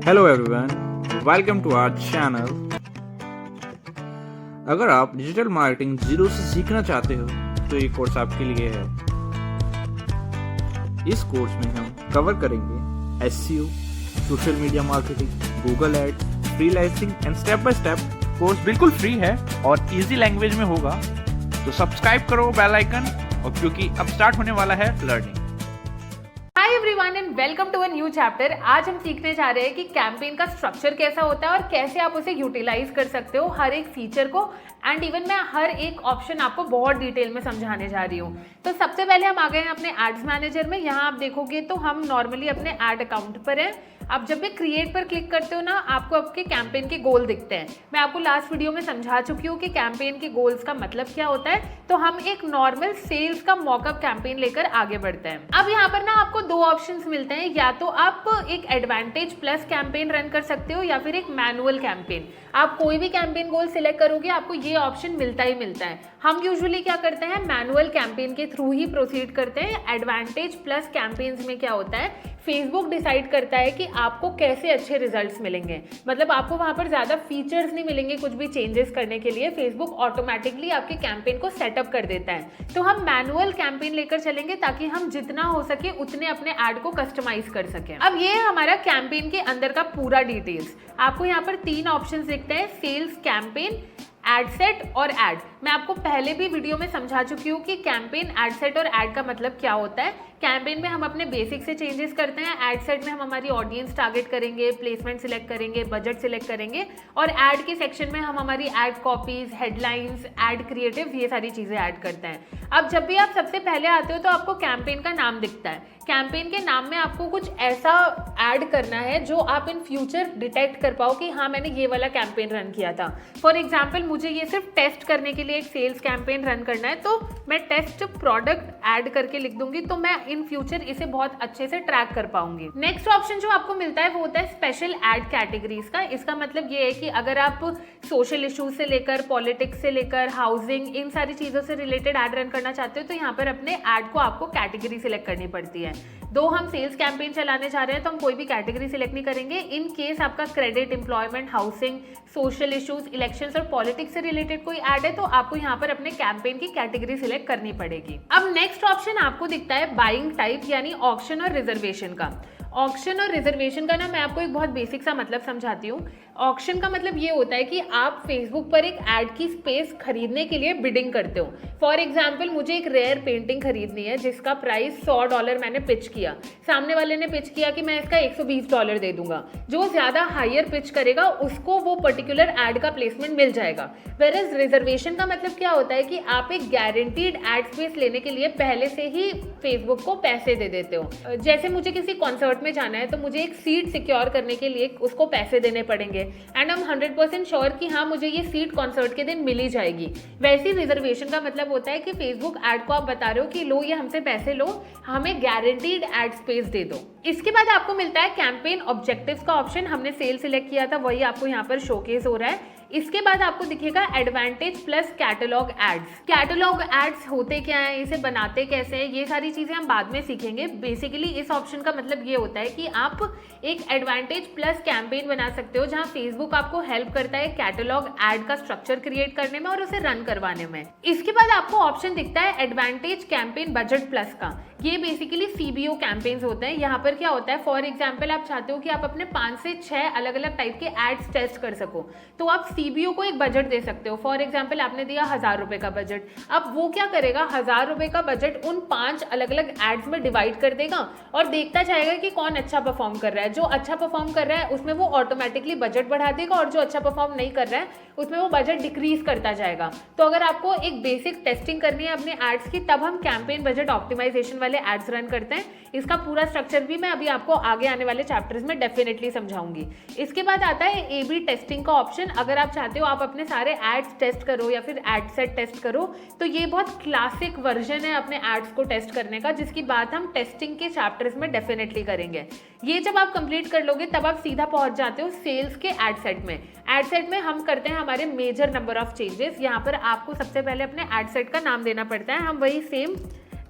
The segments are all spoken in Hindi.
Hello everyone, welcome to our channel. अगर आप डिजिटल मार्केटिंग जीरो से सीखना चाहते हो तो ये कोर्स आपके लिए है। इस कोर्स में हम कवर करेंगे SEO, social media marketing, Google ads, freelancing and step by step. Course बिल्कुल फ्री है और इजी लैंग्वेज में होगा, तो सब्सक्राइब करो बेल आइकन, और क्योंकि अब स्टार्ट होने वाला है learning. Hi everyone and welcome to a new chapter. आज हम सीखने जा रहे हैं कि कैंपेन का स्ट्रक्चर कैसा होता है और कैसे आप उसे यूटिलाइज कर सकते हो हर एक फीचर को। एंड इवन मैं हर एक ऑप्शन आपको बहुत डिटेल में समझाने जा रही हूँ। तो सबसे पहले हम आ गए हैं अपने एड्स मैनेजर में। यहाँ आप देखोगे तो हम नॉर्मली अपने एड अकाउंट पर हैं। आप जब भी क्रिएट पर क्लिक करते हो ना, आपको आपके कैंपेन के गोल दिखते हैं। मैं आपको लास्ट वीडियो में समझा चुकी हूँ कि कैंपेन के गोल्स का मतलब क्या होता है। तो हम एक नॉर्मल सेल्स का मॉकअप कैंपेन लेकर आगे बढ़ते हैं। अब यहाँ पर ना आपको दो ऑप्शंस मिलते हैं, या तो आप एक एडवांटेज प्लस कैंपेन रन कर सकते हो या फिर एक मैनुअल कैंपेन। आप कोई भी कैंपेन गोल सिलेक्ट करोगे, आपको ये ऑप्शन मिलता ही मिलता है। हम यूजुअली क्या करते हैं, मैनुअल कैंपेन के थ्रू ही प्रोसीड करते हैं। एडवांटेज प्लस कैंपेन्स में क्या होता है, फेसबुक डिसाइड करता है कि आपको कैसे अच्छे रिजल्ट्स मिलेंगे। मतलब आपको वहां पर ज्यादा फीचर्स नहीं मिलेंगे कुछ भी चेंजेस करने के लिए। फेसबुक ऑटोमेटिकली आपके कैंपेन को सेटअप कर देता है। तो हम मैनुअल कैंपेन लेकर चलेंगे ताकि हम जितना हो सके उतने अपने ऐड को कस्टमाइज कर सकें। अब ये है हमारा कैंपेन के अंदर का पूरा डिटेल्स। आपको यहाँ पर तीन ऑप्शन दिखते हैं, सेल्स, कैंपेन, एड सेट और एड। मैं आपको पहले भी वीडियो में समझा चुकी हूँ कि कैंपेन, एड सेट और एड का मतलब क्या होता है। कैंपेन में हम अपने बेसिक से चेंजेस करते हैं, एड सेट में हम हमारी ऑडियंस टारगेट करेंगे, प्लेसमेंट सिलेक्ट करेंगे, बजट सिलेक्ट करेंगे, और एड के सेक्शन में हम हमारी ad copies, headlines, ad creative, ये सारी चीजें ऐड करते हैं। अब जब भी आप सबसे पहले आते हो तो आपको कैंपेन का नाम दिखता है। कैंपेन के नाम में आपको कुछ ऐसा ऐड करना है जो आप इन फ्यूचर डिटेक्ट कर पाओ कि हाँ मैंने ये वाला कैंपेन रन किया था। फॉर एग्जाम्पल मुझे ये सिर्फ टेस्ट करने के लिए एक सेल्स कैंपेन रन करना है, तो मैं टेस्ट प्रोडक्ट ऐड करके लिख दूंगी, तो मैं इन फ्यूचर इसे बहुत अच्छे से ट्रैक कर पाऊंगी। नेक्स्ट ऑप्शन जो आपको मिलता है वो होता है स्पेशल ऐड कैटेगरीज का। इसका मतलब ये है कि अगर आप सोशल इश्यूज से लेकर, पॉलिटिक्स से लेकर, हाउसिंग, इन सारी चीजों से रिलेटेड ऐड रन करना चाहते हो तो यहाँ पर अपने ऐड को आपको कैटेगरी सिलेक्ट करनी पड़ती है। दो हम सेल्स कैंपेन चलाने जा रहे हैं तो हम कोई भी कैटेगरी सिलेक्ट नहीं करेंगे। इन केस आपका credit, employment, housing, social issues, elections और पॉलिटिक्स से रिलेटेड कोई ऐड है तो आपको यहाँ पर अपने कैंपेन की कैटेगरी सिलेक्ट करनी पड़ेगी। अब नेक्स्ट ऑप्शन आपको दिखता है बाइंग टाइप, यानी ऑक्शन और रिजर्वेशन का। ऑक्शन और रिजर्वेशन का ना मैं आपको एक बहुत बेसिक सा मतलब समझाती हूँ। ऑक्शन का मतलब ये होता है कि आप फेसबुक पर एक ऐड की स्पेस खरीदने के लिए बिडिंग करते हो। फॉर एग्जाम्पल मुझे एक रेयर पेंटिंग खरीदनी है जिसका प्राइस $100 मैंने पिच किया। सामने वाले ने पिच किया कि मैं इसका $120 दे दूंगा। जो ज्यादा हायर पिच करेगा उसको वो पर्टिकुलर ऐड का प्लेसमेंट मिल जाएगा। वेयरएज रिजर्वेशन का मतलब क्या होता है कि आप एक गारंटीड ऐड स्पेस लेने के लिए पहले से ही फेसबुक को पैसे दे देते हो। जैसे मुझे किसी कॉन्सर्ट में जाना है तो मुझे एक सीट सिक्योर करने के लिए उसको पैसे देने पड़ेंगे, एंड हम 100% श्योर कि हाँ मुझे ये सीट कॉन्सर्ट के दिन मिल ही जाएगी। वैसे रिजर्वेशन का मतलब होता है कि फेसबुक ऐड को आप बता रहे हो कि लो ये हमसे पैसे लो, हमें गारंटीड ऐड स्पेस दे दो। इसके बाद आपको मिलता है कैंपेन ऑब्जेक्टिव्स का ऑप्शन। हमने सेल सिलेक्ट किया था, वही आपको यहाँ पर शोकेस हो रहा है। इसके बाद आपको दिखेगा advantage plus catalogue ads. Catalogue ads होते क्या है, इसे बनाते कैसे हैं, ये सारी चीजें हम बाद में सीखेंगे। बेसिकली इस ऑप्शन का मतलब ये होता है कि आप एक एडवांटेज प्लस कैंपेन बना सकते हो जहां फेसबुक आपको हेल्प करता है कैटलॉग एड का स्ट्रक्चर क्रिएट करने में और उसे रन करवाने में। इसके बाद आपको ऑप्शन दिखता है एडवांटेज कैंपेन बजट प्लस का। ये बेसिकली सीबीओ कैंपेन्स होते हैं। यहाँ पर क्या होता है, फॉर एग्जाम्पल आप चाहते हो कि आप अपने 5 से 6 अलग अलग टाइप के एड्स टेस्ट कर सको, तो आप सीबीओ को एक बजट दे सकते हो। फॉर एग्जाम्पल आपने दिया ₹1000 का बजट। अब वो क्या करेगा, ₹1000 का बजट उन 5 अलग अलग एड्स में डिवाइड कर देगा और देखता जाएगा कि कौन अच्छा परफॉर्म कर रहा है। जो अच्छा परफॉर्म कर रहा है उसमें वो ऑटोमेटिकली बजट बढ़ा देगा, और जो अच्छा परफॉर्म नहीं कर रहा है उसमें वो बजट डिक्रीज करता जाएगा। तो अगर आपको एक बेसिक टेस्टिंग करनी है अपने एड्स की, तब हम कैंपेन बजट ऑप्टिमाइजेशन वाले एड्स रन करते हैं। इसका पूरा स्ट्रक्चर भी मैं अभी आपको आगे आने वाले चैप्टर्स में डेफिनेटली समझाऊंगी। इसके बाद आता है ए/बी टेस्टिंग का ऑप्शन। अगर आप चाहते हो आप अपने सारे एड्स टेस्ट करो या फिर एड सेट टेस्ट करो, तो ये बहुत क्लासिक वर्जन है अपने एड्स को टेस्ट करने का, जिसकी बात हम टेस्टिंग के चैप्टर्स में डेफिनेटली करेंगे। ये जब आप कंप्लीट कर लोगे तब आप सीधा पहुंच जाते हो सेल्स के एड सेट में। एड सेट में हम करते हैं हमारे मेजर नंबर ऑफ चेंजेस। यहाँ पर आपको सबसे पहले अपने एड सेट का नाम देना पड़ता है। हम वही सेम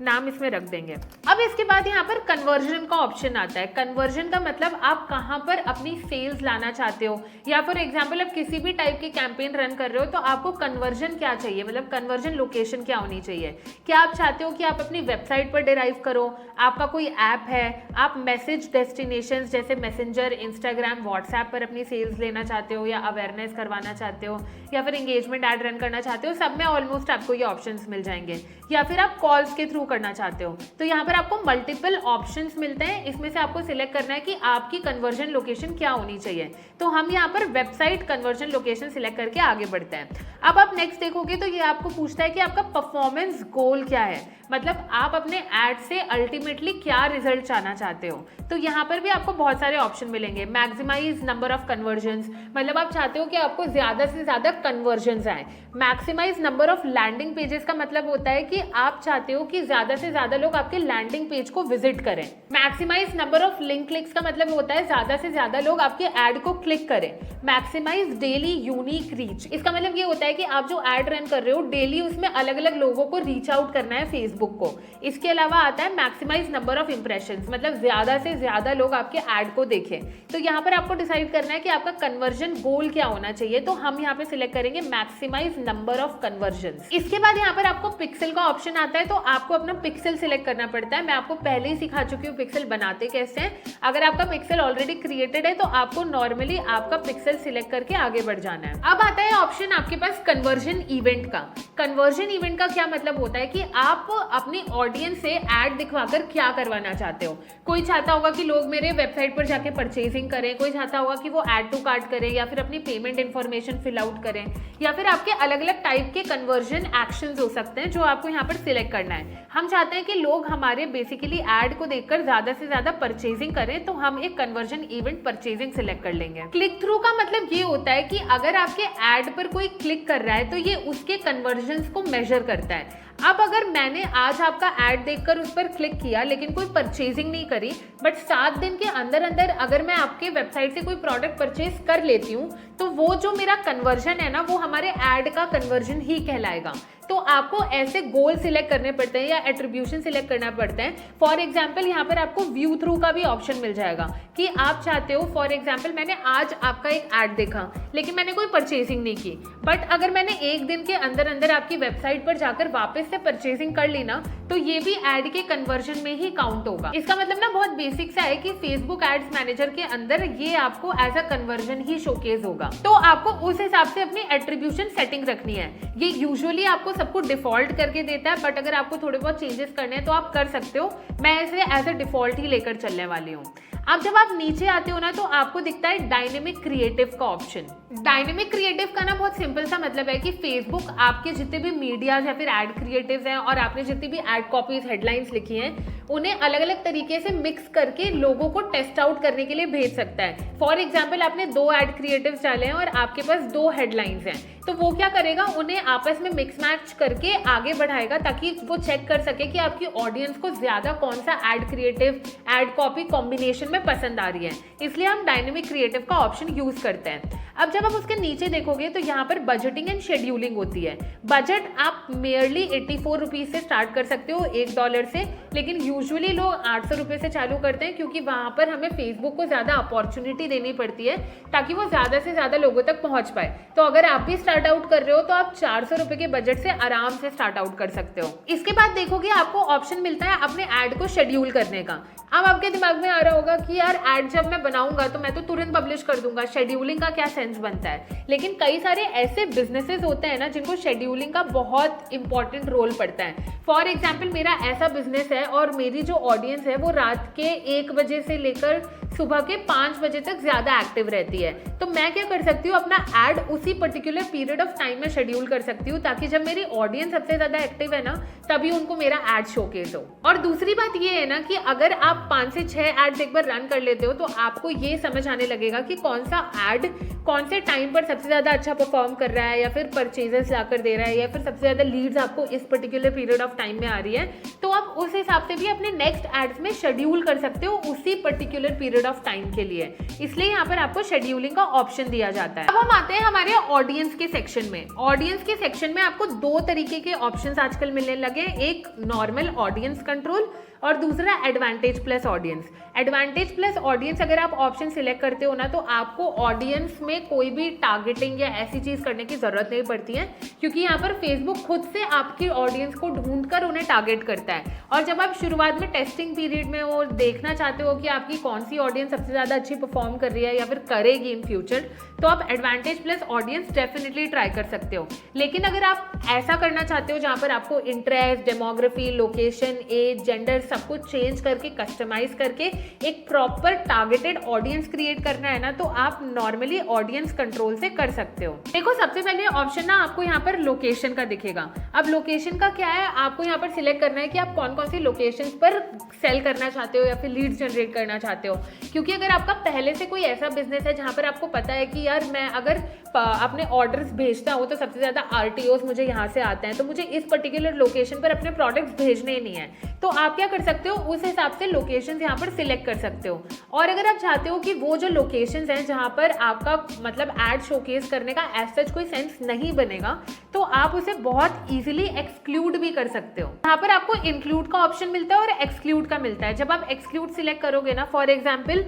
नाम इसमें रख देंगे। अब इसके बाद यहाँ पर कन्वर्जन का ऑप्शन आता है। कन्वर्जन का मतलब आप कहाँ पर अपनी सेल्स लाना चाहते हो, या फॉर एग्जाम्पल आप किसी भी टाइप की कैंपेन रन कर रहे हो तो आपको कन्वर्जन क्या चाहिए, मतलब कन्वर्जन लोकेशन क्या होनी चाहिए। क्या आप चाहते हो कि आप अपनी वेबसाइट पर डिराइव करो, आपका कोई ऐप है, आप मैसेज डेस्टिनेशंस जैसे मैसेंजर, इंस्टाग्राम, व्हाट्सएप पर अपनी सेल्स लेना चाहते हो, या अवेयरनेस करवाना चाहते हो, या फिर एंगेजमेंट ऐड रन करना चाहते हो, सब में ऑलमोस्ट आपको ये ऑप्शंस मिल जाएंगे। या फिर आप कॉल्स के थ्रू करना चाहते हो तो यहाँ पर आपको मल्टीपल ऑप्शंस मिलते हैं। इसमें से आपको सिलेक्ट करना है कि आपकी कन्वर्जन लोकेशन क्या होनी चाहिए। तो हम यहाँ पर वेबसाइट कन्वर्जन लोकेशन सिलेक्ट करके आगे बढ़ते हैं। अब आप नेक्स्ट देखोगे तो ये आपको पूछता है कि आपका परफॉर्मेंस गोल क्या है, मतलब आप अपने एड से अल्टीमेटली क्या रिजल्ट चाहना चाहते हो। तो यहाँ पर भी आपको बहुत सारे ऑप्शन मिलेंगे। मैक्सिमाइज नंबर ऑफ कन्वर्जन्स, मतलब आप चाहते हो कि आपको ज़्यादा से ज़्यादा कन्वर्जन्स आए। Maximise number of landing pages का मतलब होता है कि आप चाहते हो कि ज़्यादा से ज़्यादा लोग आपके लैंडिंग पेज को विजिट करें। Maximise number of link clicks का मतलब होता है ज़्यादा से ज़्यादा लोग आपके ऐड को क्लिक करें। मैक्सिमाइज डेली यूनिक रीच, इसका मतलब ये होता है कि आप जो ऐड रन कर रहे हो डेली उसमें अलग अलग लोगों को रीच आउट करना है फेसबुक को। इसके अलावा आता है मैक्सिमाइज नंबर ऑफ इंप्रेशंस, मतलब ज़्यादा से ज़्यादा लोग आपके ऐड को देखें। तो यहाँ पर आपको डिसाइड करना है कि आपका कन्वर्जन गोल क्या होना चाहिए। तो हम यहाँ पे सिलेक्ट करेंगे मैक्सिमाइज नंबर ऑफ कन्वर्जन्स। इसके बाद यहाँ पर आपको पिक्सल का ऑप्शन आता है, तो आपको अपना पिक्सल सिलेक्ट करना पड़ता है। मैं आपको पहले ही सिखा चुकी हूँ पिक्सल बनाते कैसे हैं। अगर आपका पिक्सल ऑलरेडी क्रिएटेड है तो आपको नॉर्मली आपका पिक्सल सिलेक्ट करके आगे बढ़ जाना है। अब आता है ऑप्शन आपके पास कन्वर्जन इवेंट का। कन्वर्जन इवेंट का क्या मतलब होता है कि आप अपनी ऑडियंस से ऐड दिखवाकर क्या करवाना चाहते हो। कोई चाहता होगा कि लोग मेरे वेबसाइट पर जाके परचेजिंग करें, कोई चाहता होगा कि वो ऐड टू कार्ट करें, या फिर अपनी पेमेंट इंफॉर्मेशन फिल आउट करें, या फिर आपके अलग अलग टाइप के कन्वर्जन एक्शंस हो सकते हैं जो आपको यहाँ पर सिलेक्ट करना है। हम चाहते हैं कि लोग हमारे बेसिकली ऐड को देखकर ज्यादा से ज्यादा परचेजिंग करें, तो हम एक कन्वर्जन इवेंट परचेजिंग सिलेक्ट कर लेंगे। क्लिक थ्रू का मतलब ये होता है कि अगर आपके ऐड पर कोई क्लिक कर रहा है तो ये उसके कन्वर्जन्स को मेजर करता है। अब अगर मैंने आज आपका ऐड देखकर उस पर क्लिक किया लेकिन कोई परचेजिंग नहीं करी, बट 7 दिन के अंदर अंदर अगर मैं आपके वेबसाइट से कोई प्रोडक्ट परचेज कर लेती हूँ तो वो जो मेरा कन्वर्जन है ना, वो हमारे ऐड का कन्वर्जन ही कहलाएगा। तो आपको ऐसे गोल सिलेक्ट करने पड़ते हैं या एट्रीब्यूशन सिलेक्ट करना पड़ता है। फॉर एग्जाम्पल यहाँ पर आपको व्यू थ्रू का भी ऑप्शन मिल जाएगा कि आप चाहते हो, फॉर एग्जाम्पल मैंने आज आपका एक ऐड देखा लेकिन मैंने कोई परचेजिंग नहीं की, बट अगर मैंने एक दिन के अंदर अंदर आपकी वेबसाइट पर जाकर वापस से परचेजिंग कर ली ना, तो ये भी ऐड के कन्वर्जन में ही काउंट होगा। इसका मतलब ना बहुत बेसिक सा है कि फेसबुक एड्स मैनेजर के अंदर ये आपको एज अ कन्वर्जन ही शोकेस होगा। तो आपको उस हिसाब से अपनी एट्रीब्यूशन सेटिंग रखनी है। ये यूजुअली आपको सबको डिफॉल्ट करके देता है, बट अगर आपको थोड़े बहुत चेंजेस करने हैं तो आप कर सकते हो। मैं इसे एज अ डिफॉल्ट ही लेकर चलने वाली हूँ। अब जब आप नीचे आते हो ना तो आपको दिखता है डायनेमिक क्रिएटिव का ऑप्शन। डायनेमिक क्रिएटिव का ना बहुत सिंपल सा मतलब है कि फेसबुक आपके जितने भी मीडिया या फिर एड क्रिएटिव्स हैं और आपने जितनी भी एड कॉपीज, हेडलाइंस लिखी हैं, उन्हें अलग अलग तरीके से मिक्स करके लोगों को टेस्ट आउट करने के लिए भेज सकता है। फॉर एग्जाम्पल आपने 2 एड क्रिएटिव्स डाले हैं और आपके पास 2 हेडलाइंस हैं, तो वो क्या करेगा, उन्हें आपस में मिक्स मैच करके आगे बढ़ाएगा ताकि वो चेक कर सके कि आपकी ऑडियंस को ज्यादा कौन सा ad creative, ad copy combination में पसंद आ रही है। इसलिए हम डायनेमिक क्रिएटिव का ऑप्शन यूज करते हैं। अब जब आप उसके नीचे देखोगे तो यहाँ पर बजटिंग एंड शेड्यूलिंग होती है। बजट आप मेयरली 84 रुपीज से स्टार्ट कर सकते हो, $1 से, लेकिन यूजुअली लोग 800 रुपये से चालू करते हैं क्योंकि वहाँ पर हमें फेसबुक को ज़्यादा अपॉर्चुनिटी देनी पड़ती है ताकि वो ज़्यादा से ज़्यादा लोगों तक पहुँच पाए। तो अगर आप भी स्टार्ट आउट कर रहे हो तो आप 400 रुपये के बजट से आराम से स्टार्ट आउट कर सकते हो। इसके बाद देखोगे आपको ऑप्शन मिलता है अपने ऐड को शेड्यूल करने का। अब आपके दिमाग में आ रहा होगा कि यार ऐड जब मैं बनाऊंगा तो मैं तो तुरंत पब्लिश कर दूंगा, शेड्यूलिंग का क्या सेंस बनता है। लेकिन कई सारे ऐसे बिजनेसेस होते हैं ना जिनको शेड्यूलिंग का बहुत इंपॉर्टेंट रोल पड़ता है। फॉर एग्जाम्पल मेरा ऐसा बिजनेस है और मेरी जो ऑडियंस है वो रात के 1 बजे से लेकर सुबह के 5 बजे तक ज्यादा एक्टिव रहती है। तो मैं क्या कर सकती हूँ, अपना ऐड उसी पर्टिकुलर पीरियड ऑफ टाइम में शेड्यूल कर सकती हूँ ताकि जब मेरी ऑडियंस सबसे ज्यादा एक्टिव है ना तभी उनको मेरा ऐड शोकेस हो। और दूसरी बात ये है ना कि अगर आप 5 से 6 एड्स एक बार रन कर लेते हो तो आपको ये समझ आने लगेगा कि कौन सा ऐड कौन से टाइम पर सबसे ज्यादा अच्छा परफॉर्म कर रहा है, या फिर परचेजेस लाकर दे रहा है, या फिर सबसे ज्यादा लीड्स आपको इस पर्टिकुलर पीरियड ऑफ टाइम में आ रही है, तो आप उस हिसाब से भी अपने नेक्स्ट एड्स में शेड्यूल कर सकते हो उसी पर्टिकुलर पीरियड ऑफ टाइम के लिए। इसलिए यहाँ पर आपको शेड्यूलिंग का ऑप्शन दिया जाता है। अब हम आते हैं हमारे ऑडियंस के सेक्शन में। ऑडियंस के सेक्शन में आपको दो तरीके के ऑप्शंस आजकल मिलने लगे, एक नॉर्मल ऑडियंस कंट्रोल और दूसरा advantage plus audience. Advantage plus audience अगर आप ऑप्शन सिलेक्ट करते हो ना, तो आपको ऑडियंस में कोई भी टारगेटिंग या ऐसी चीज करने की जरूरत नहीं पड़ती है, क्योंकि यहाँ पर फेसबुक खुद से आपकी ऑडियंस को ढूंढकर उन्हें टारगेट करता है। और जब आप शुरुआत में टेस्टिंग पीरियड में वो देखना चाहते हो कि आपकी कौन सी ऑडियंस सबसे ज्यादा अच्छी परफॉर्म कर रही है या फिर करेगी इन फ्यूचर, तो आप advantage plus audience definitely try कर सकते हो। लेकिन अगर आप ऐसा करना चाहते हो जहाँ पर आपको interest, demography, location, age, gender सब कुछ चेंज करके कस्टमाइज करके एक प्रॉपर टारगेटेड ऑडियंस क्रिएट करना है ना, तो आप नॉर्मली ऑडियंस कंट्रोल से कर सकते हो। देखो सबसे पहले ऑप्शन ना आपको यहाँ पर लोकेशन का दिखेगा। अब लोकेशन का क्या है, आपको यहाँ पर सिलेक्ट करना है कि आप कौन कौन सी लोकेशंस पर सेल करना चाहते हो या फिर लीड्स जनरेट करना चाहते हो। क्योंकि अगर आपका पहले से कोई ऐसा बिजनेस है जहाँ पर आपको पता है कि यार मैं अगर अपने ऑर्डर्स भेजता हूँ तो सबसे ज़्यादा RTOs मुझे यहाँ से आते हैं, तो मुझे इस पर्टिकुलर लोकेशन पर अपने प्रोडक्ट्स भेजने ही नहीं है, तो आप क्या कर सकते हो, उस हिसाब से लोकेशंस यहाँ पर सिलेक्ट कर सकते हो। और अगर आप चाहते हो कि वो जो लोकेशंस हैं जहाँ पर आपका मतलब एड शोकेस करने का एज सच कोई सेंस नहीं बनेगा, तो आप उसे बहुत इजीली एक्सक्लूड भी कर सकते हो। यहाँ पर आपको इंक्लूड का ऑप्शन मिलता है और एक्सक्लूड का मिलता है। जब आप एक्सक्लूड सिलेक्ट करोगे ना, फॉर एग्जाम्पल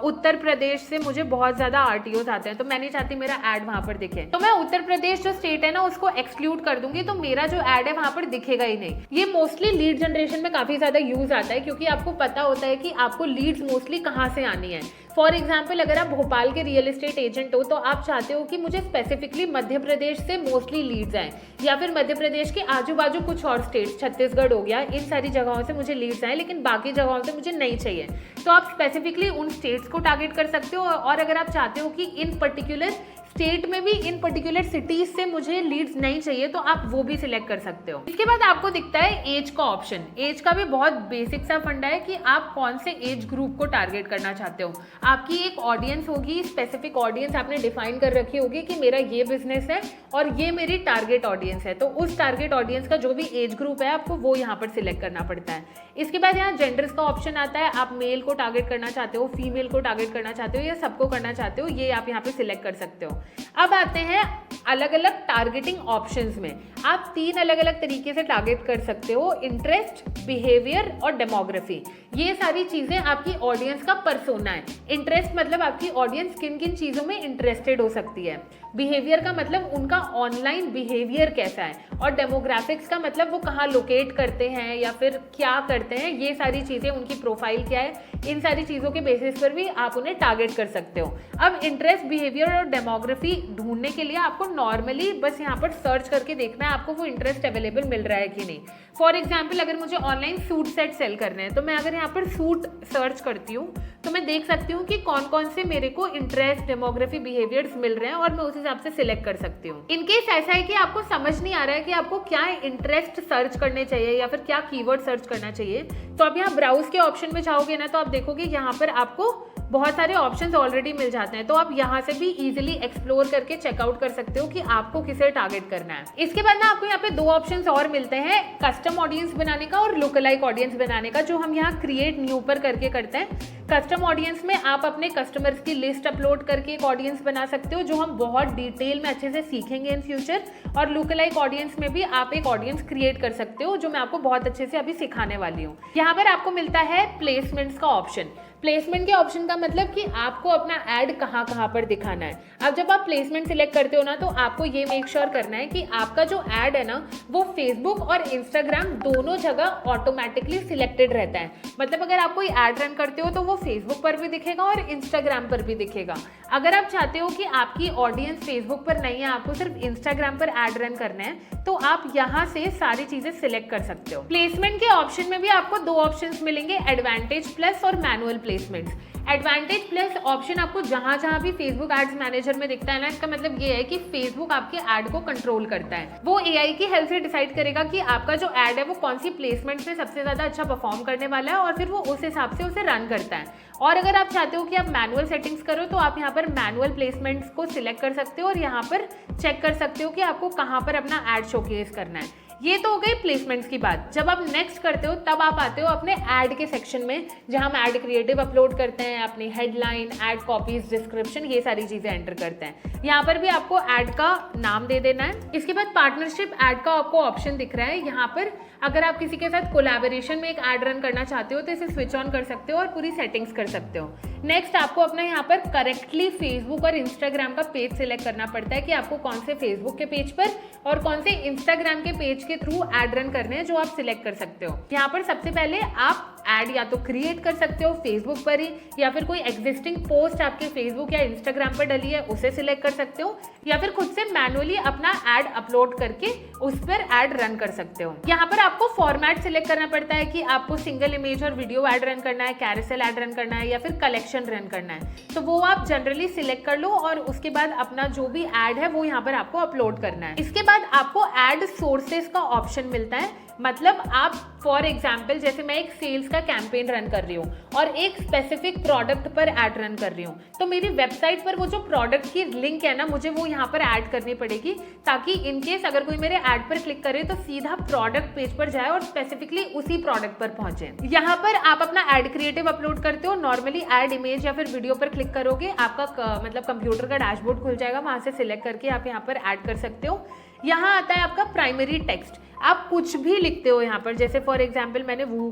उत्तर प्रदेश से मुझे बहुत ज्यादा RTOs आते हैं, तो मैं नहीं चाहती मेरा एड वहां पर दिखे, तो मैं उत्तर प्रदेश जो स्टेट है ना उसको एक्सक्लूड कर दूंगी, तो मेरा जो एड है वहां पर दिखेगा ही नहीं। ये मोस्टली लीड जनरेशन में काफी ज्यादा यूज आता है, क्योंकि आपको पता होता है कि आपको लीड्स मोस्टली कहाँ से आनी है। फॉर एग्जाम्पल अगर आप भोपाल के रियल एस्टेट एजेंट हो, तो आप चाहते हो कि मुझे स्पेसिफिकली मध्य प्रदेश से मोस्टली लीड्स आए, या फिर मध्य प्रदेश के आजू बाजू कुछ और स्टेट्स, छत्तीसगढ़ हो गया, इन सारी जगहों से मुझे लीड्स आए, लेकिन बाकी जगहों से मुझे नहीं चाहिए, तो आप स्पेसिफिकली उन स्टेट्स को टारगेट कर सकते हो। और अगर आप चाहते हो कि इन पर्टिकुलर स्टेट में भी इन पर्टिकुलर सिटीज से मुझे लीड्स नहीं चाहिए, तो आप वो भी सिलेक्ट कर सकते हो। इसके बाद आपको दिखता है एज का ऑप्शन। एज का भी बहुत बेसिक सा फंडा है कि आप कौन से एज ग्रुप को टारगेट करना चाहते हो। आपकी एक ऑडियंस होगी, स्पेसिफिक ऑडियंस आपने डिफाइन कर रखी होगी कि मेरा ये बिजनेस है और ये मेरी टारगेट ऑडियंस है, तो उस टारगेट ऑडियंस का जो भी एज ग्रुप है आपको वो यहाँ पर सिलेक्ट करना पड़ता है। इसके बाद यहाँ जेंडर्स का ऑप्शन आता है, आप मेल को टारगेट करना चाहते हो, फीमेल को टारगेट करना चाहते हो या सबको करना चाहते हो, ये आप यहाँ पे सिलेक्ट कर सकते हो। अब आते हैं अलग अलग टारगेटिंग ऑप्शंस में। आप 3 अलग अलग तरीके से टारगेट कर सकते हो, इंटरेस्ट, बिहेवियर और डेमोग्राफी। ये सारी चीजें आपकी ऑडियंस का पर्सोना है। इंटरेस्ट मतलब आपकी ऑडियंस किन किन चीजों में इंटरेस्टेड हो सकती है, बिहेवियर का मतलब उनका ऑनलाइन बिहेवियर कैसा है, और डेमोग्राफिक्स का मतलब वो कहाँ लोकेट करते हैं या फिर क्या करते हैं, ये सारी चीजें, उनकी प्रोफाइल क्या है, इन सारी चीजों के बेसिस पर भी आप उन्हें टारगेट कर सकते हो। अब इंटरेस्ट, बिहेवियर और डेमोग्राफी ढूंढने के लिए आपको नॉर्मली बस यहाँ पर सर्च करके देखना है आपको वो इंटरेस्ट अवेलेबल मिल रहा है कि नहीं। फॉर एग्जाम्पल अगर मुझे ऑनलाइन सूट सेट सेल करने हैं, तो मैं अगर यहाँ पर सूट सर्च करती हूँ तो मैं देख सकती हूँ कि कौन कौन से मेरे को इंटरेस्ट, डेमोग्राफी, बिहेवियर्स मिल रहे हैं और मैं उस हिसाब से सिलेक्ट कर सकती हूँ। इनकेस ऐसा है कि आपको समझ नहीं आ रहा है कि आपको क्या इंटरेस्ट सर्च करने चाहिए या फिर क्या कीवर्ड सर्च करना चाहिए, तो आप यहाँ ब्राउज के ऑप्शन में जाओगे ना, तो आप देखोगे यहाँ पर आपको बहुत सारे ऑप्शंस ऑलरेडी मिल जाते हैं, तो आप यहाँ से भी इजीली एक्सप्लोर करके चेकआउट कर सकते हो कि आपको किसे टारगेट करना है। इसके बाद ना आपको यहाँ पे 2 ऑप्शंस और मिलते हैं, कस्टम ऑडियंस बनाने का और लुकलाइक ऑडियंस बनाने का, जो हम यहाँ क्रिएट न्यू पर करके करते हैं। कस्टम ऑडियंस में आप अपने कस्टमर्स की लिस्ट अपलोड करके एक ऑडियंस बना सकते हो, जो हम बहुत डिटेल में अच्छे से सीखेंगे इन फ्यूचर। और लुकलाइक ऑडियंस में भी आप एक ऑडियंस क्रिएट कर सकते हो, जो मैं आपको बहुत अच्छे से अभी सिखाने वाली हूँ। यहाँ पर आपको मिलता है प्लेसमेंट्स का ऑप्शन। प्लेसमेंट के ऑप्शन का मतलब कि आपको अपना ऐड कहाँ कहाँ पर दिखाना है। अब जब आप प्लेसमेंट सिलेक्ट करते हो ना, तो आपको ये मेक श्योर करना है कि आपका जो ऐड है ना, वो फेसबुक और इंस्टाग्राम दोनों जगह ऑटोमेटिकली सिलेक्टेड रहता है। मतलब अगर आप कोई ऐड रन करते हो तो वो फेसबुक पर भी दिखेगा और इंस्टाग्राम पर भी दिखेगा। अगर आप चाहते हो कि आपकी ऑडियंस फेसबुक पर नहीं है, आपको सिर्फ इंस्टाग्राम पर ऐड रन करना है, तो आप यहाँ से सारी चीजें सिलेक्ट कर सकते हो। प्लेसमेंट के ऑप्शन में भी आपको 2 ऑप्शंस मिलेंगे, एडवांटेज प्लस और manual placements. Advantage plus option आपको जहां जहां भी फेसबुक एड्स मैनेजर में दिखता है ना, इसका मतलब ये है कि फेसबुक आपके ऐड को कंट्रोल करता है। वो एआई की हेल्प से डिसाइड करेगा कि आपका जो ऐड है वो कौन सी प्लेसमेंट से सबसे ज्यादा अच्छा परफॉर्म करने वाला है, और फिर वो उस हिसाब से उसे रन करता है। और अगर आप चाहते हो कि आप मैनुअल सेटिंग्स करो, तो आप यहाँ पर मैनुअल प्लेसमेंट्स को सिलेक्ट कर सकते हो और यहाँ पर चेक कर सकते हो कि आपको कहाँ पर अपना ऐड शोकेस करना है। ये तो हो गई प्लेसमेंट्स की बात। जब आप नेक्स्ट करते हो तब आप आते हो अपने ऐड के सेक्शन में, जहां हम ऐड क्रिएटिव अपलोड करते हैं, अपनी हेडलाइन, ऐड कॉपीज, डिस्क्रिप्शन, ये सारी चीजें एंटर करते हैं। यहाँ पर भी आपको ऐड का नाम दे देना है। इसके बाद पार्टनरशिप ऐड का आपको ऑप्शन दिख रहा है। यहाँ पर अगर आप किसी के साथ कोलैबोरेशन में एक ऐड रन करना चाहते हो तो इसे स्विच ऑन कर सकते हो और पूरी सेटिंग्स कर सकते हो। नेक्स्ट आपको अपना यहाँ पर करेक्टली फेसबुक और इंस्टाग्राम का पेज सिलेक्ट करना पड़ता है कि आपको कौन से फेसबुक के पेज पर और कौन से इंस्टाग्राम के पेज के थ्रू ऐड रन करने हैं, जो आप सिलेक्ट कर सकते हो। यहाँ पर सबसे पहले आप ऐड या तो क्रिएट कर सकते हो फेसबुक पर ही, या फिर कोई एग्जिस्टिंग पोस्ट आपके फेसबुक या इंस्टाग्राम पर डली है उसे सिलेक्ट कर सकते हो, या फिर खुद से मैनुअली अपना ऐड अपलोड करके उस पर ऐड रन कर सकते हो। यहाँ पर आपको फॉर्मेट सिलेक्ट करना पड़ता है कि आपको सिंगल इमेज और वीडियो ऐड रन करना है, कैरोसेल ऐड रन करना है, या फिर कलेक्शन रन करना है। तो वो आप जनरली सिलेक्ट कर लो और उसके बाद अपना जो भी ऐड है वो यहाँ पर आपको अपलोड करना है। इसके बाद आपको ऐड सोर्सेस का ऑप्शन मिलता है। मतलब आप फॉर एग्जाम्पल, जैसे मैं एक सेल्स का कैंपेन रन कर रही हूँ और एक स्पेसिफिक प्रोडक्ट पर ऐड रन कर रही हूँ, तो मेरी वेबसाइट पर वो जो प्रोडक्ट की लिंक है ना, मुझे वो यहाँ पर ऐड करनी पड़ेगी, ताकि इनकेस अगर कोई मेरे ऐड पर क्लिक करे तो सीधा प्रोडक्ट पेज पर जाए और स्पेसिफिकली उसी प्रोडक्ट पर पहुंचे। यहाँ पर आप अपना ऐड क्रिएटिव अपलोड करते हो। नॉर्मली ऐड इमेज या फिर वीडियो पर क्लिक करोगे, आपका मतलब कंप्यूटर का डैशबोर्ड खुल जाएगा, वहां से सिलेक्ट करके आप यहाँ पर ऐड कर सकते हो। यहाँ आता है आपका प्राइमरी टेक्स्ट। आप कुछ भी लिखते हो यहाँ पर, जैसे फॉर एग्जाम्पल मैंने वो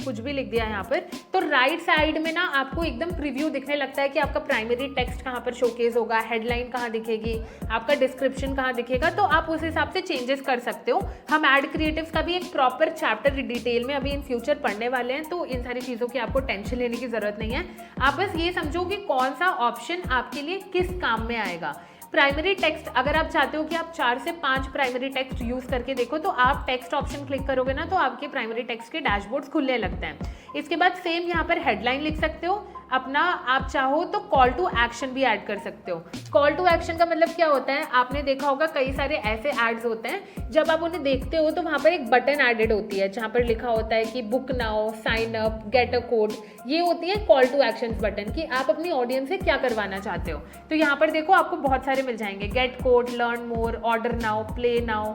कुछ भी लिख दिया यहाँ पर, तो राइट साइड में ना आपको एकदम प्रीव्यू दिखने लगता है कि आपका प्राइमरी टेक्स्ट कहाँ पर शोकेस होगा, हेडलाइन कहाँ दिखेगी, आपका डिस्क्रिप्शन कहाँ दिखेगा। तो आप उस हिसाब से चेंजेस कर सकते हो। हम ऐड क्रिएटिव्स का भी एक प्रॉपर चैप्टर डिटेल में अभी इन फ्यूचर पढ़ने वाले हैं, तो इन सारी चीज़ों की आपको टेंशन लेने की ज़रूरत नहीं है। आप बस ये समझो कि कौन सा ऑप्शन आपके लिए किस काम में आएगा। प्राइमरी टेक्स्ट, अगर आप चाहते हो कि आप 4 से 5 प्राइमरी टेक्स्ट यूज करके देखो, तो आप टेक्स्ट ऑप्शन क्लिक करोगे ना, तो आपके प्राइमरी टेक्स्ट के डैशबोर्ड्स खुलने लगते हैं। इसके बाद सेम यहाँ पर हेडलाइन लिख सकते हो अपना। आप चाहो तो कॉल टू एक्शन भी ऐड कर सकते हो। कॉल टू एक्शन का मतलब क्या होता है, आपने देखा होगा कई सारे ऐसे एड्स होते हैं, जब आप उन्हें देखते हो तो वहाँ पर एक बटन एडेड होती है जहाँ पर लिखा होता है कि book now, sign up, get a code. ये होती है कॉल टू एक्शन बटन, कि आप अपनी ऑडियंस से क्या करवाना चाहते हो। तो यहाँ पर देखो आपको बहुत सारे मिल जाएंगे, get code, learn more, order now, play now,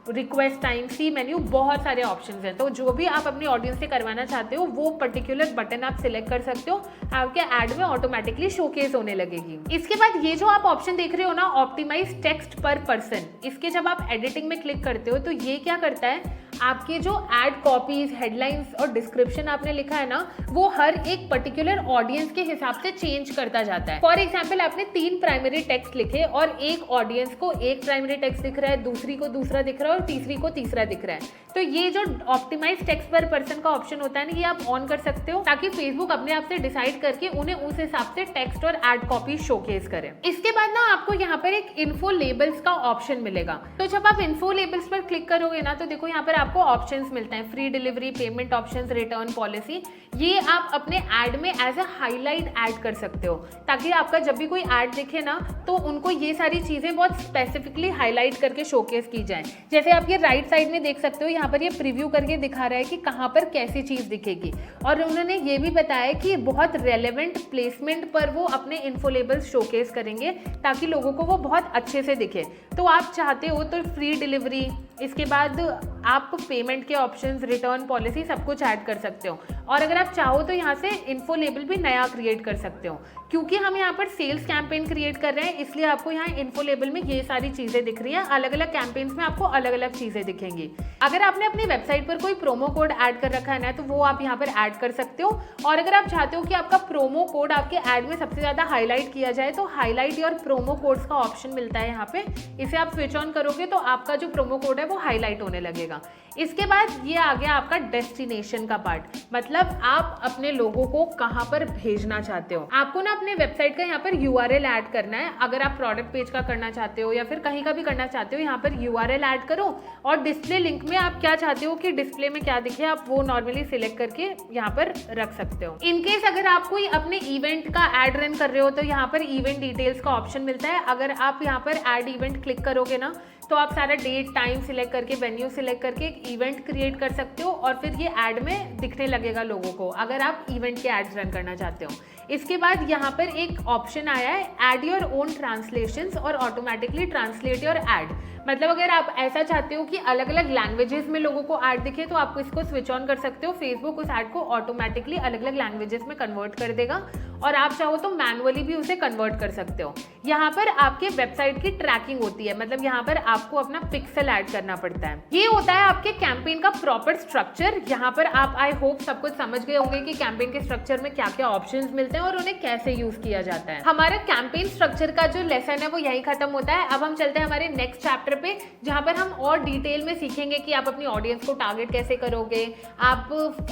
request time, see menu, बहुत सारे ऑप्शंस हैं। तो जो भी आप अपनी ऑडियंस से करवाना चाहते हो वो पर्टिकुलर बटन आप सिलेक्ट कर सकते हो, आपके ऐड में ऑटोमेटिकली शोकेस होने लगेगी। इसके बाद ये जो आप ऑप्शन देख रहे हो ना, ऑप्टिमाइज टेक्स्ट पर पर्सन, इसके जब आप एडिटिंग में क्लिक करते हो तो ये क्या करता है, आपके जो ऐड कॉपीज, हेडलाइंस और डिस्क्रिप्शन आपने लिखा है ना, वो हर एक पर्टिकुलर ऑडियंस के हिसाब से चेंज करता जाता है। फॉर एग्जाम्पल आपने 3 प्राइमरी टेक्स्ट लिखे और एक ऑडियंस को एक प्राइमरी टेक्स्ट दिख रहा है, दूसरी को दूसरा दिख रहा है और तीसरी को तीसरा दिख रहा है। तो ये जो ऑप्टिमाइज टेक्स्ट पर पर्सन का ऑप्शन होता है ना, ये आप ऑन कर सकते हो, ताकि फेसबुक अपने आप से डिसाइड करके उन्हें उस हिसाब से टेक्स्ट और ऐड कॉपी शोकेस करे। इसके बाद ना आपको यहाँ पर एक इन्फो लेबल्स का ऑप्शन मिलेगा। तो जब आप इन्फो लेबल्स पर क्लिक करोगे ना, तो देखो यहाँ पर आपको ऑप्शंस मिलते हैं, free delivery, payment options, return policy. ये आप अपने ऐड में एज ए हाईलाइट ऐड कर सकते हो, ताकि आपका जब भी कोई ऐड दिखे ना, तो उनको ये सारी चीजें बहुत स्पेसिफिकली हाईलाइट करके शोकेस की जाए। जैसे आप ये राइट साइड में देख सकते हो, यहाँ पर ये प्रीव्यू करके दिखा रहा है कि कहाँ पर कैसी चीज दिखेगी, और उन्होंने ये भी बताया कि बहुत रेलेवेंट प्लेसमेंट पर वो अपने इन्फो लेबल्स शोकेस करेंगे, ताकि लोगों को वो बहुत अच्छे से दिखे। तो आप चाहते हो तो फ्री डिलीवरी, इसके बाद आप पेमेंट के ऑप्शंस, रिटर्न पॉलिसी, सब कुछ ऐड कर सकते हो। और अगर आप चाहो तो यहाँ से इन्फो लेबल भी नया क्रिएट कर सकते हो। क्योंकि हम यहाँ पर सेल्स कैंपेन क्रिएट कर रहे हैं, इसलिए आपको यहाँ इन्फो लेबल में ये सारी चीजें दिख रही हैं। अलग अलग कैंपेन्स में आपको अलग अलग चीजें दिखेंगी। अगर आपने अपनी वेबसाइट पर कोई प्रोमो कोड ऐड कर रखा है ना, तो वो आप यहाँ पर ऐड कर सकते हो। और अगर आप चाहते हो कि आपका प्रोमो कोड आपके ऐड में सबसे ज्यादा हाईलाइट किया जाए, तो हाईलाइट योर प्रोमो कोड्स का ऑप्शन मिलता है यहाँ पे। इसे आप स्विच ऑन करोगे तो आपका जो प्रोमो कोड है वो हाईलाइट होने लगेगा। इसके बाद ये आ गया आपका डेस्टिनेशन का पार्ट, मतलब आप अपने लोगों को कहाँ पर भेजना चाहते हो। आपको ना अपने वेबसाइट का यहाँ पर URL ऐड करना है। अगर आप प्रोडक्ट पेज का करना चाहते हो या फिर कहीं का भी करना चाहते हो, यहाँ पर URL ऐड करो और डिस्प्ले लिंक में आप क्या चाहते हो कि डिस्प्ले में क्या दिखे, आप वो नॉर्मली सिलेक्ट करके यहाँ पर रख सकते हो। इनकेस अगर आप कोई अपने इवेंट का ऐड रन कर रहे हो, तो यहाँ पर इवेंट डिटेल्स का ऑप्शन मिलता है। अगर आप यहाँ पर ऐड इवेंट क्लिक करोगे ना, तो आप सारा डेट, टाइम सिलेक्ट करके, वेन्यू सिलेक्ट करके एक इवेंट क्रिएट कर सकते हो और फिर ये ऐड में दिखने लगेगा लोगों को, अगर आप इवेंट के एड्स रन करना चाहते हो। इसके बाद यहाँ पर एक ऑप्शन आया है, ऐड योर ओन ट्रांसलेशंस और ऑटोमेटिकली ट्रांसलेट योर ऐड। मतलब अगर आप ऐसा चाहते हो कि अलग अलग लैंग्वेजेस में लोगों को ऐड दिखे तो आप इसको स्विच ऑन कर सकते हो। फेसबुक उस ऐड को ऑटोमेटिकली अलग अलग लैंग्वेजेस में कन्वर्ट कर देगा और आप चाहो तो मैनुअली भी उसे कन्वर्ट कर सकते हो। यहाँ पर आपके वेबसाइट की ट्रैकिंग होती है, मतलब यहाँ पर आपको अपना पिक्सल ऐड करना पड़ता है। ये होता है आपके कैंपेन का प्रॉपर स्ट्रक्चर। यहाँ पर आप आई होप सब कुछ समझ गए होंगे कि कैंपेन के स्ट्रक्चर में क्या क्या ऑप्शंस मिलते हैं और उन्हें कैसे यूज किया जाता है। हमारा कैंपेन स्ट्रक्चर का जो लेसन है वो यही खत्म होता है। अब हम चलते हैं हमारे नेक्स्ट चैप्टर पे, जहाँ पर हम और डिटेल में सीखेंगे कि आप अपनी ऑडियंस को टारगेट कैसे करोगे, आप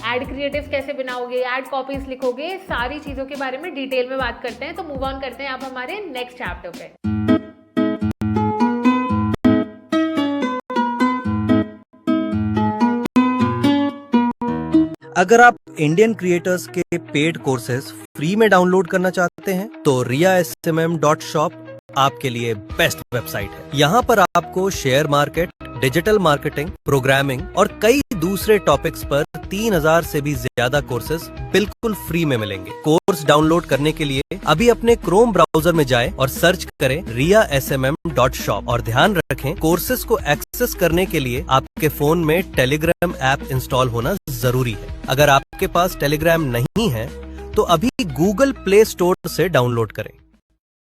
एड क्रिएटिव कैसे बनाओगे, एड कॉपीज लिखोगे, सारी चीजों के बारे में डिटेल में बात करते हैं। तो मूव ऑन करते हैं आप हमारे नेक्स्ट चैप्टर पे। अगर आप इंडियन क्रिएटर्स के पेड कोर्सेज फ्री में डाउनलोड करना चाहते हैं तो riasmm.shop आपके लिए बेस्ट वेबसाइट है। यहाँ पर आपको share market, digital marketing, programming और कई दूसरे टॉपिक्स पर 3000 से भी ज्यादा कोर्सेज बिल्कुल फ्री में मिलेंगे। कोर्स डाउनलोड करने के लिए अभी अपने क्रोम ब्राउजर में जाएं और सर्च करें riasmm.shop और ध्यान रखें कोर्सेज को एक्सेस करने के लिए आपके फोन में टेलीग्राम ऐप इंस्टॉल होना जरूरी है। अगर आपके पास टेलीग्राम नहीं है तो अभी गूगल प्ले स्टोर से डाउनलोड करें।